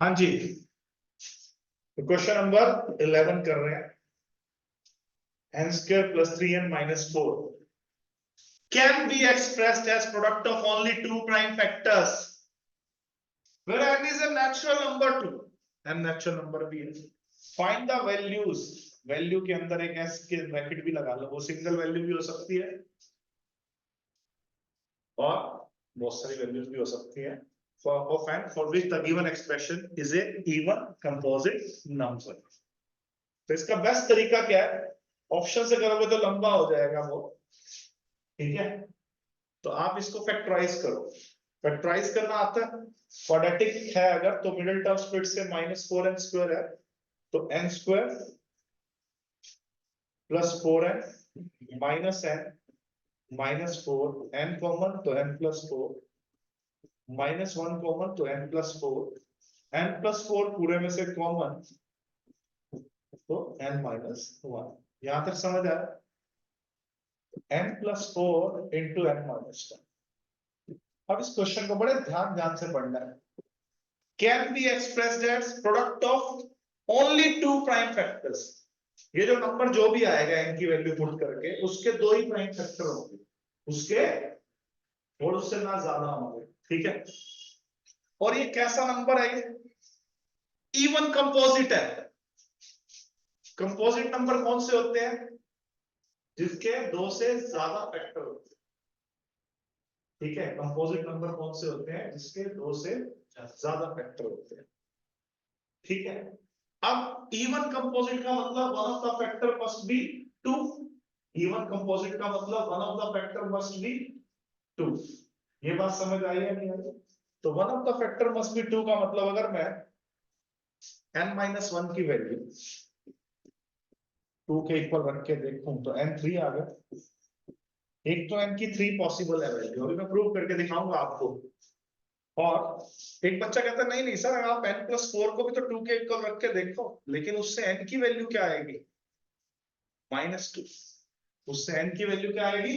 हाँ जी, तो question number 11 कर रहे हैं। n square plus 3n minus 4 can be expressed as product of only two prime factors where n is a natural number too, n natural number भी है। Find the values, value के अंदर एक s के bracket भी लगा लो, वो single value भी हो सकती है और बहुत सारी वैल्यूज भी हो सकती है। of n for which the given expression is a even composite number। तो इसका बेस्ट तरीका क्या है? ऑप्शन से करोगे तो लंबा हो जाएगा वो, ठीक है? तो आप इसको फैक्टराइज करो। फैक्टराइज करना आता है? क्वाड्रेटिक है अगर तो मिडिल टर्म स्प्लिट से -4n स्क्वायर है, तो n square plus 4n minus n minus 4, n common तो n प्लस 4, माइनस 1 कॉमन तो n प्लस 4, n प्लस 4 पूरे में से कॉमन तो n माइनस 1। यहां तक समझ आया? n plus 4 into n minus 1। अब इस क्वेश्चन को बड़े ध्यान से पढ़ना है। Can be expressed as product of only two prime factors. ये जो नंबर जो भी आएगा n की वैल्यू पुट करके, उसके दो ही प्राइम फैक्टर होंगे, उसके और उससे ना ज्यादा होंगे, ठीक है? और ये कैसा नंबर है? ये इवन कंपोजिट है। कंपोजिट नंबर कौन से होते हैं? जिसके दो से ज्यादा फैक्टर होते हैं, ठीक है? कंपोजिट नंबर कौन से होते हैं? जिसके दो से ज्यादा फैक्टर होते हैं, ठीक है? अब इवन कंपोजिट का मतलब one of the factor must be 2। Even composite का मतलब one of the factor must be 2। ये बात समझ आई है नहीं आई? तो one of the factor must be 2 का मतलब अगर मैं n-1 की वैल्यू 2 के इक्वल रख के देखूं तो n3 आ गया। एक तो n की 3 पॉसिबल है वैल्यू, अभी मैं प्रूव करके दिखाऊंगा आपको। और एक बच्चा कहता है नहीं नहीं सर, आप n प्लस 4 को भी तो 2 के इक्वल रख के देखो, लेकिन उससे n की वैल्यू क्या आएगी? -2। उससे n की वैल्यू क्या आएगी?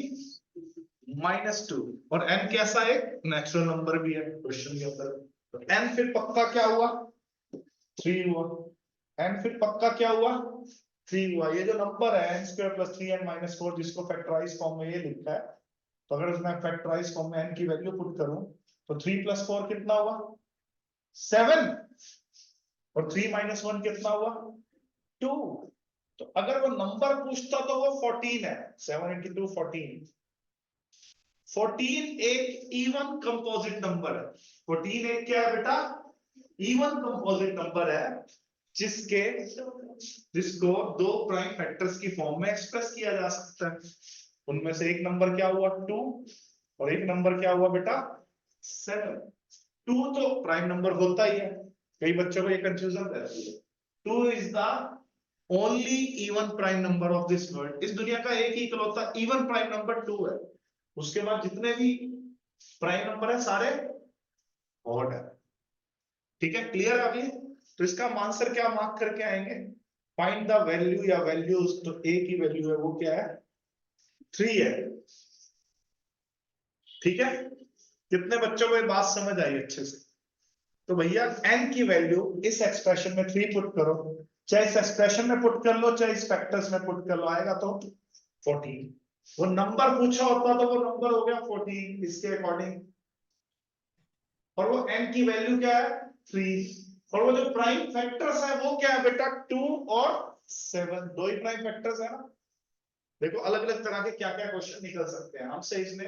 -2। और n कैसा है? नेचुरल नंबर भी है क्वेश्चन के अंदर। तो n फिर पक्का क्या हुआ? 3 हुआ। n फिर पक्का क्या हुआ? 3 हुआ। ये जो नंबर है n square plus 3n minus 4, जिसको फैक्टराइज फॉर्म में ये लिखा है, तो अगर मैं फैक्टराइज फॉर्म में n की वैल्यू पुट करूं तो 3 प्लस 4 कितना हुआ? 7। और 3 माइनस 1 कितना हुआ? 2। तो अगर वो नंबर पूछता तो वो 14 है। 7 into 2 14। 14 एक इवन कंपोजिट नंबर है। 14 एक क्या है बेटा? इवन कंपोजिट नंबर है, जिसको दो प्राइम फैक्टर्स की फॉर्म में एक्सप्रेस किया जा सकता है। उनमें से एक नंबर क्या हुआ? 2। और एक नंबर क्या हुआ बेटा? 7। 2 तो प्राइम नंबर होता ही है, कई बच्चों को ये कंफ्यूजन रहती है। 2 is the only even prime number of this world. इस दुनिया का एक ही इकलौता इवन प्राइम नंबर 2 है। उसके बाद जितने भी प्राइम नंबर है सारे ऑड है, ठीक है? क्लियर अभी? तो इसका आंसर क्या मार्क करके आएंगे? फाइंड द वैल्यू या वैल्यूज। तो a की वैल्यू है वो क्या है? 3 है, ठीक है? कितने बच्चों को ये बात समझ आई अच्छे से? तो भैया n की वैल्यू इस एक्सप्रेशन में 3 पुट करो, चाहे इस एक्सप्रेशन में पुट कर लो चाहे इस फैक्टर्स में पुट कर लो, आएगा तो 14। वो नंबर पूछा होता तो वो नंबर हो गया 14 इसके अकॉर्डिंग। और वो n की वैल्यू क्या है? 3। और वो जो प्राइम फैक्टर्स है वो क्या है बेटा? 2 और 7। दो ही प्राइम फैक्टर्स है ना। देखो अलग अलग तरह के क्या क्या क्वेश्चन निकल सकते हैं। हमसे इसने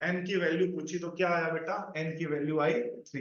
n की वैल्यू पूछी तो क्या आया बेटा? n की वैल्यू आई 3।